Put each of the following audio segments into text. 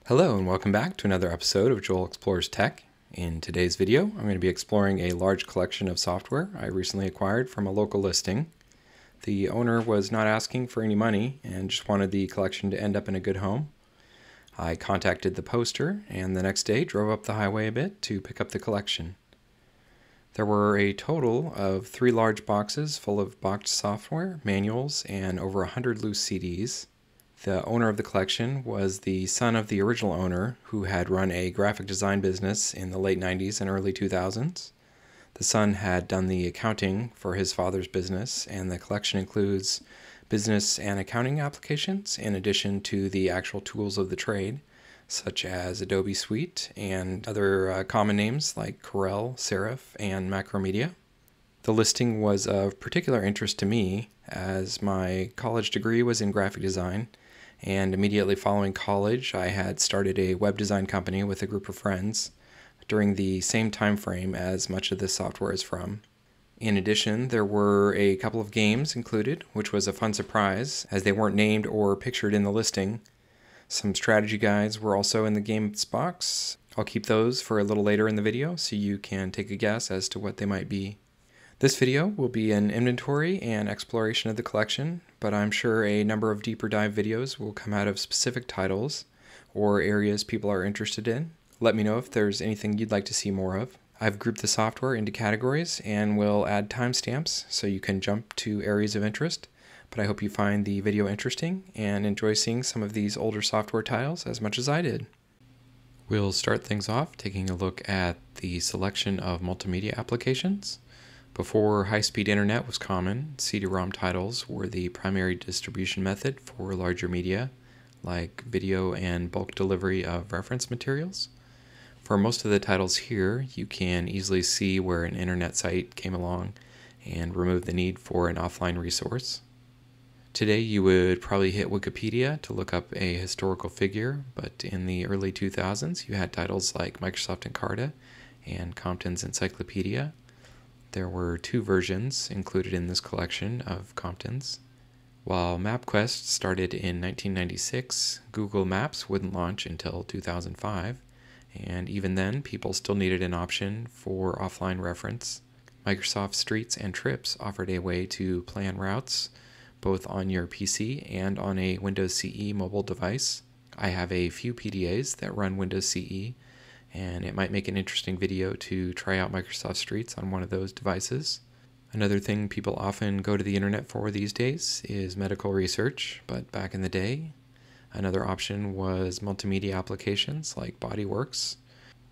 Hello and welcome back to another episode of Joel Explores Tech. In today's video, I'm going to be exploring a large collection of software I recently acquired from a local listing. The owner was not asking for any money and just wanted the collection to end up in a good home. I contacted the poster and the next day drove up the highway a bit to pick up the collection. There were a total of 3 large boxes full of boxed software, manuals, and over 100 loose CDs. The owner of the collection was the son of the original owner, who had run a graphic design business in the late 90s and early 2000s. The son had done the accounting for his father's business, and the collection includes business and accounting applications in addition to the actual tools of the trade, such as Adobe Suite and other common names like Corel, Serif, and Macromedia. The listing was of particular interest to me as my college degree was in graphic design, and immediately following college I had started a web design company with a group of friends during the same time frame as much of this software is from. In addition, there were a couple of games included, which was a fun surprise as they weren't named or pictured in the listing. Some strategy guides were also in the games box. I'll keep those for a little later in the video so you can take a guess as to what they might be. This video will be an inventory and exploration of the collection, but I'm sure a number of deeper dive videos will come out of specific titles or areas people are interested in. Let me know if there's anything you'd like to see more of. I've grouped the software into categories and will add timestamps so you can jump to areas of interest, but I hope you find the video interesting and enjoy seeing some of these older software titles as much as I did. We'll start things off taking a look at the selection of multimedia applications. Before high-speed internet was common, CD-ROM titles were the primary distribution method for larger media, like video and bulk delivery of reference materials. For most of the titles here, you can easily see where an internet site came along and removed the need for an offline resource. Today you would probably hit Wikipedia to look up a historical figure, but in the early 2000s you had titles like Microsoft Encarta and Compton's Encyclopedia. There were 2 versions included in this collection of Compton's. While MapQuest started in 1996, Google Maps wouldn't launch until 2005, and even then people still needed an option for offline reference. Microsoft Streets and Trips offered a way to plan routes both on your PC and on a Windows CE mobile device. I have a few PDAs that run Windows CE, and it might make an interesting video to try out Microsoft Streets on one of those devices. Another thing people often go to the internet for these days is medical research, but back in the day, another option was multimedia applications like BodyWorks,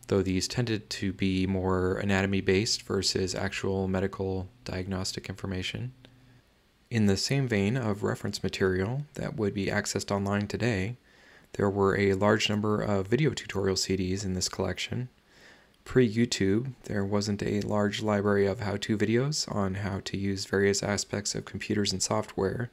though these tended to be more anatomy-based versus actual medical diagnostic information. In the same vein of reference material that would be accessed online today, there were a large number of video tutorial CDs in this collection. Pre-YouTube, there wasn't a large library of how-to videos on how to use various aspects of computers and software,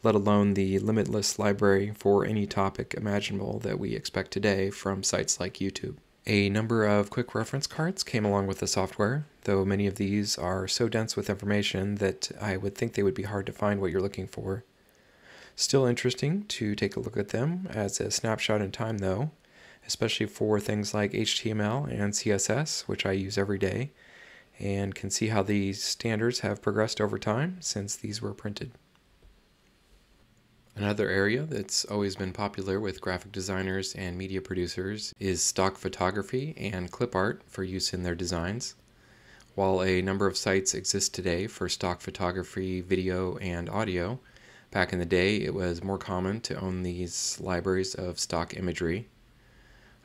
let alone the limitless library for any topic imaginable that we expect today from sites like YouTube. A number of quick reference cards came along with the software, though many of these are so dense with information that I would think they would be hard to find what you're looking for. Still interesting to take a look at them as a snapshot in time though, especially for things like HTML and CSS, which I use every day, and can see how these standards have progressed over time since these were printed. Another area that's always been popular with graphic designers and media producers is stock photography and clip art for use in their designs. While a number of sites exist today for stock photography, video, and audio, back in the day, it was more common to own these libraries of stock imagery.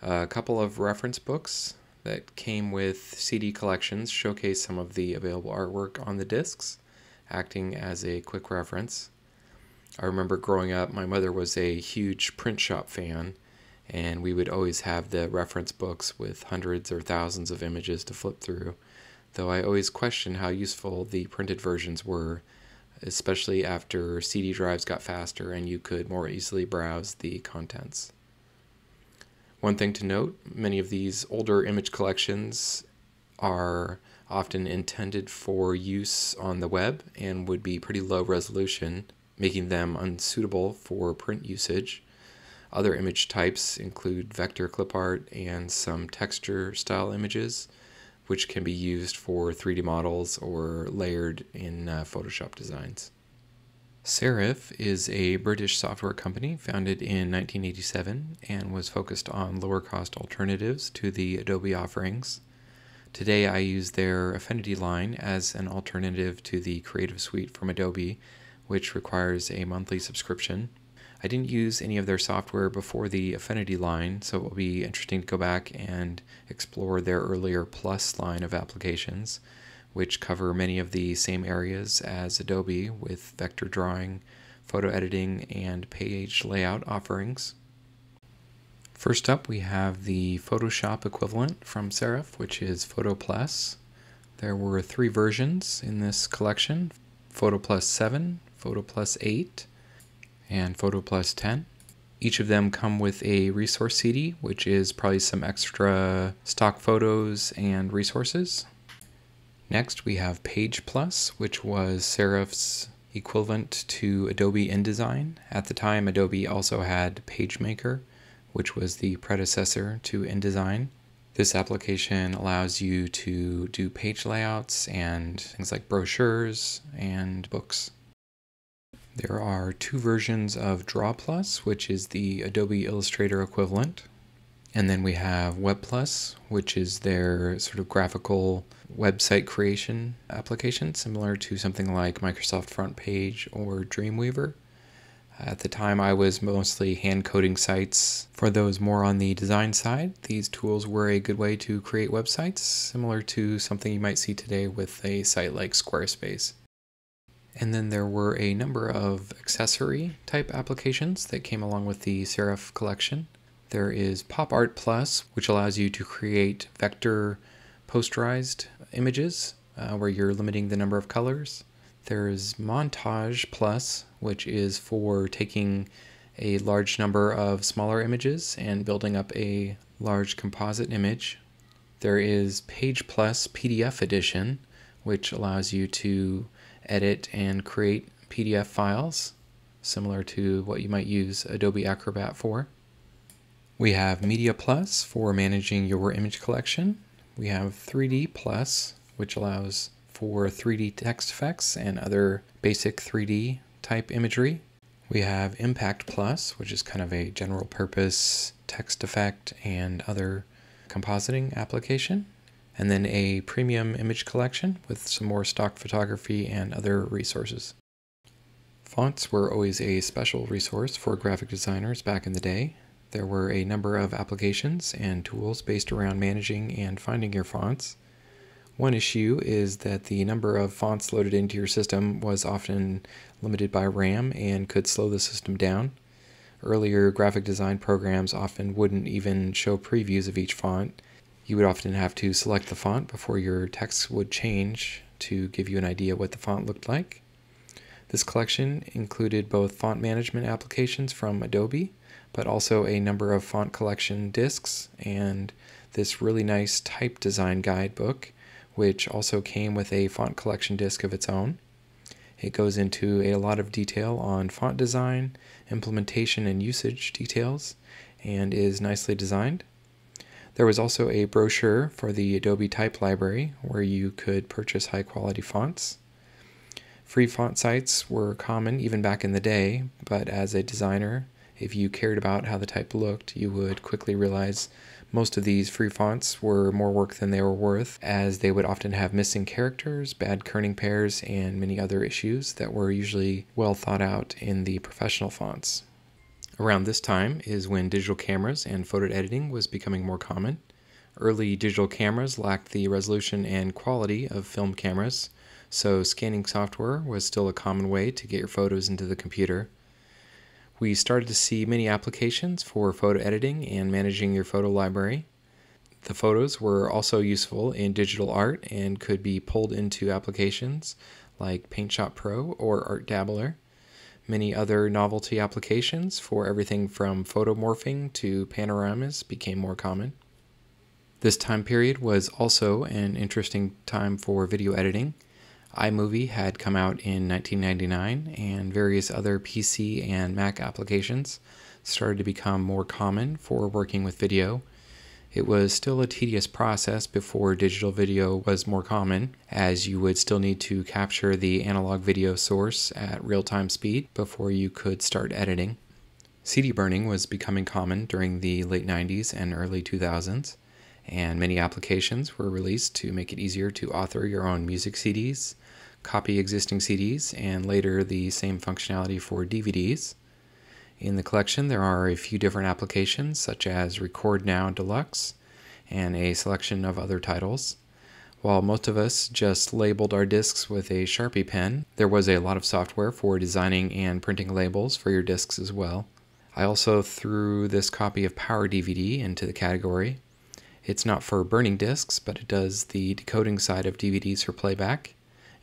A couple of reference books that came with CD collections showcase some of the available artwork on the discs, acting as a quick reference. I remember growing up, my mother was a huge print shop fan, and we would always have the reference books with hundreds or thousands of images to flip through, though I always questioned how useful the printed versions were, especially after CD drives got faster and you could more easily browse the contents. One thing to note, many of these older image collections are often intended for use on the web and would be pretty low resolution, making them unsuitable for print usage. Other image types include vector clipart and some texture style images, which can be used for 3D models or layered in Photoshop designs. Serif is a British software company founded in 1987 and was focused on lower cost alternatives to the Adobe offerings. Today I use their Affinity line as an alternative to the Creative Suite from Adobe, which requires a monthly subscription. I didn't use any of their software before the Affinity line, so it will be interesting to go back and explore their earlier Plus line of applications, which cover many of the same areas as Adobe with vector drawing, photo editing, and page layout offerings. First up, we have the Photoshop equivalent from Serif, which is Photo Plus. There were 3 versions in this collection: Photo Plus 7, Photo Plus 8, and Photo Plus 10. Each of them come with a resource CD, which is probably some extra stock photos and resources. Next, we have Page Plus, which was Serif's equivalent to Adobe InDesign. At the time, Adobe also had PageMaker, which was the predecessor to InDesign. This application allows you to do page layouts and things like brochures and books. There are 2 versions of Draw Plus, which is the Adobe Illustrator equivalent. And then we have Web Plus, which is their sort of graphical website creation application, similar to something like Microsoft Front Page or Dreamweaver. At the time, I was mostly hand coding sites. For those more on the design side, these tools were a good way to create websites, similar to something you might see today with a site like Squarespace. And then there were a number of accessory type applications that came along with the Serif collection. There is Pop Art Plus, which allows you to create vector posterized images where you're limiting the number of colors. There's Montage Plus, which is for taking a large number of smaller images and building up a large composite image. There is Page Plus PDF Edition, which allows you to edit and create PDF files, similar to what you might use Adobe Acrobat for. We have Media Plus for managing your image collection. We have 3D Plus, which allows for 3D text effects and other basic 3D type imagery. We have Impact Plus, which is kind of a general purpose text effect and other compositing application. And then a premium image collection with some more stock photography and other resources. Fonts were always a special resource for graphic designers back in the day. There were a number of applications and tools based around managing and finding your fonts. One issue is that the number of fonts loaded into your system was often limited by RAM and could slow the system down. Earlier graphic design programs often wouldn't even show previews of each font. You would often have to select the font before your text would change to give you an idea what the font looked like. This collection included both font management applications from Adobe, but also a number of font collection discs and this really nice type design guidebook, which also came with a font collection disc of its own. It goes into a lot of detail on font design, implementation and usage details, and is nicely designed. There was also a brochure for the Adobe Type Library where you could purchase high-quality fonts. Free font sites were common even back in the day, but as a designer, if you cared about how the type looked, you would quickly realize most of these free fonts were more work than they were worth, as they would often have missing characters, bad kerning pairs, and many other issues that were usually well thought out in the professional fonts. Around this time is when digital cameras and photo editing was becoming more common. Early digital cameras lacked the resolution and quality of film cameras, so scanning software was still a common way to get your photos into the computer. We started to see many applications for photo editing and managing your photo library. The photos were also useful in digital art and could be pulled into applications like PaintShop Pro or Art Dabbler. Many other novelty applications for everything from photo morphing to panoramas became more common. This time period was also an interesting time for video editing. iMovie had come out in 1999 and various other PC and Mac applications started to become more common for working with video. It was still a tedious process before digital video was more common, as you would still need to capture the analog video source at real-time speed before you could start editing. CD burning was becoming common during the late 90s and early 2000s, and many applications were released to make it easier to author your own music CDs, copy existing CDs, and later the same functionality for DVDs. In the collection, there are a few different applications, such as Record Now Deluxe and a selection of other titles. While most of us just labeled our discs with a Sharpie pen, there was a lot of software for designing and printing labels for your discs as well. I also threw this copy of Power DVD into the category. It's not for burning discs, but it does the decoding side of DVDs for playback.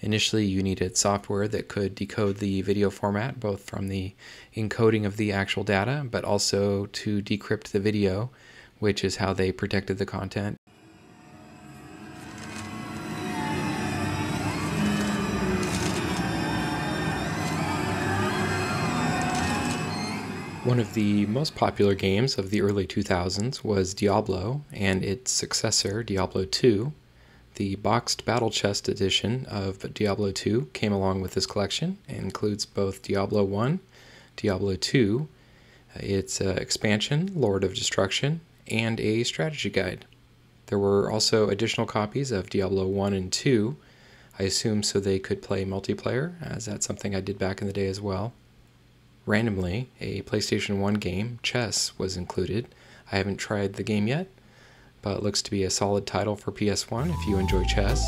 Initially, you needed software that could decode the video format, both from the encoding of the actual data, but also to decrypt the video, which is how they protected the content. One of the most popular games of the early 2000s was Diablo, and its successor, Diablo 2. The boxed Battle Chest edition of Diablo 2 came along with this collection and includes both Diablo 1, Diablo 2, its expansion, Lord of Destruction, and a strategy guide. There were also additional copies of Diablo 1 and 2, I assume so they could play multiplayer, as that's something I did back in the day as well. Randomly, a PlayStation 1 game, Chess, was included. I haven't tried the game yet, but it looks to be a solid title for PS1 if you enjoy chess.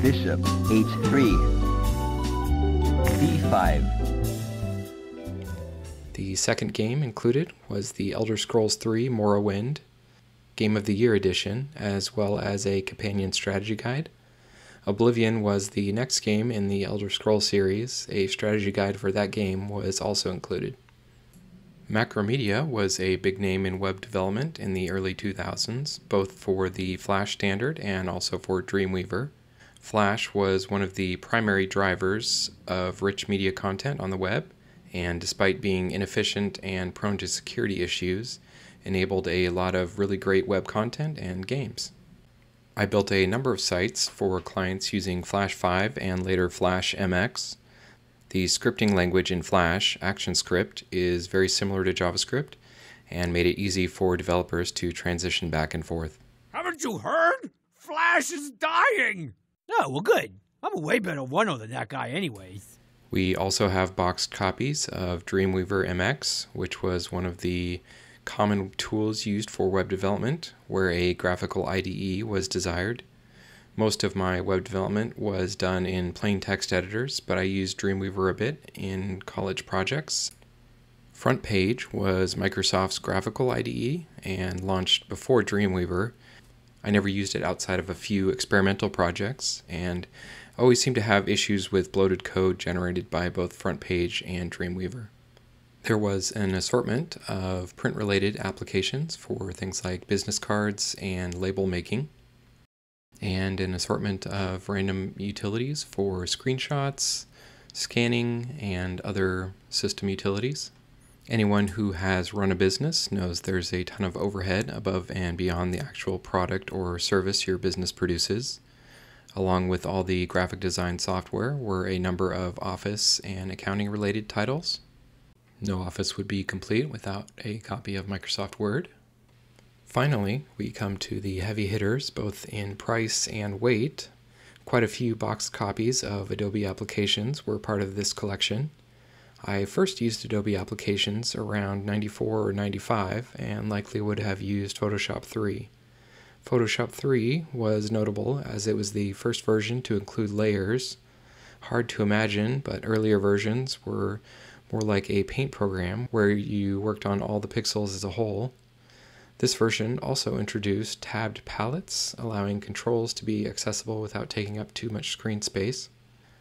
Bishop h3, b5. The second game included was the Elder Scrolls III Morrowind Game of the Year edition, as well as a companion strategy guide. Oblivion was the next game in the Elder Scrolls series. A strategy guide for that game was also included. Macromedia was a big name in web development in the early 2000s, both for the Flash standard and also for Dreamweaver. Flash was one of the primary drivers of rich media content on the web, and despite being inefficient and prone to security issues, enabled a lot of really great web content and games. I built a number of sites for clients using Flash 5 and later Flash MX. The scripting language in Flash, ActionScript, is very similar to JavaScript and made it easy for developers to transition back and forth. Haven't you heard? Flash is dying! Oh, well good. I'm a way better runner than that guy anyways. We also have boxed copies of Dreamweaver MX, which was one of the common tools used for web development, where a graphical IDE was desired. Most of my web development was done in plain text editors, but I used Dreamweaver a bit in college projects. FrontPage was Microsoft's graphical IDE and launched before Dreamweaver. I never used it outside of a few experimental projects, and always seemed to have issues with bloated code generated by both FrontPage and Dreamweaver. There was an assortment of print-related applications for things like business cards and label making, and an assortment of random utilities for screenshots, scanning, and other system utilities. Anyone who has run a business knows there's a ton of overhead above and beyond the actual product or service your business produces. Along with all the graphic design software were a number of office and accounting related titles. No office would be complete without a copy of Microsoft Word. Finally, we come to the heavy hitters, both in price and weight. Quite a few boxed copies of Adobe applications were part of this collection. I first used Adobe applications around 94 or 95 and likely would have used Photoshop 3. Photoshop 3 was notable as it was the first version to include layers. Hard to imagine, but earlier versions were more like a paint program where you worked on all the pixels as a whole. This version also introduced tabbed palettes, allowing controls to be accessible without taking up too much screen space.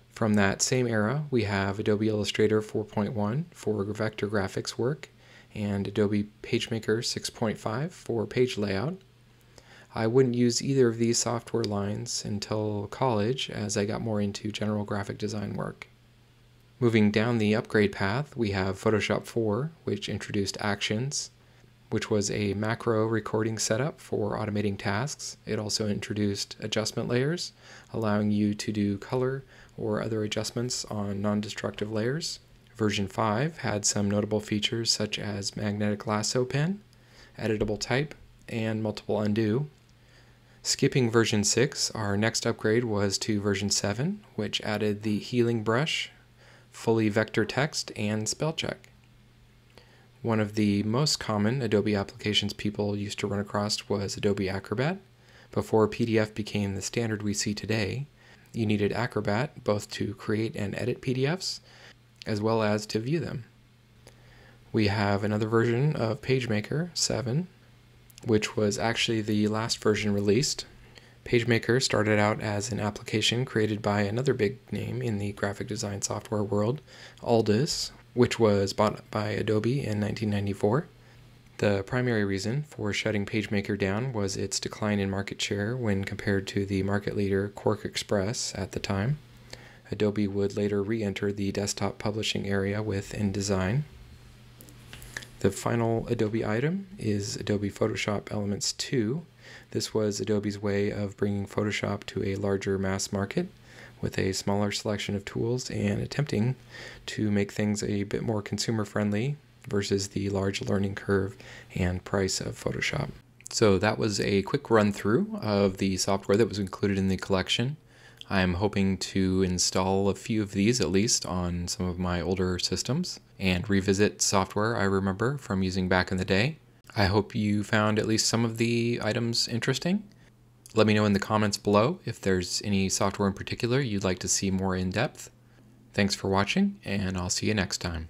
From that same era, we have Adobe Illustrator 4.1 for vector graphics work, and Adobe PageMaker 6.5 for page layout. I wouldn't use either of these software lines until college, as I got more into general graphic design work. Moving down the upgrade path, we have Photoshop 4, which introduced Actions, which was a macro recording setup for automating tasks. It also introduced adjustment layers, allowing you to do color or other adjustments on non-destructive layers. Version 5 had some notable features such as magnetic lasso pen, editable type, and multiple undo. Skipping version 6, our next upgrade was to version 7, which added the healing brush, fully vector text, and spell check. One of the most common Adobe applications people used to run across was Adobe Acrobat. Before PDF became the standard we see today, you needed Acrobat both to create and edit PDFs, as well as to view them. We have another version of PageMaker 7, which was actually the last version released. PageMaker started out as an application created by another big name in the graphic design software world, Aldus, which was bought by Adobe in 1994. The primary reason for shutting PageMaker down was its decline in market share when compared to the market leader Quark Express at the time. Adobe would later re-enter the desktop publishing area with InDesign. The final Adobe item is Adobe Photoshop Elements 2. This was Adobe's way of bringing Photoshop to a larger mass market with a smaller selection of tools and attempting to make things a bit more consumer-friendly versus the large learning curve and price of Photoshop. So that was a quick run-through of the software that was included in the collection. I'm hoping to install a few of these at least on some of my older systems and revisit software I remember from using back in the day. I hope you found at least some of the items interesting. Let me know in the comments below if there's any software in particular you'd like to see more in depth. Thanks for watching, and I'll see you next time.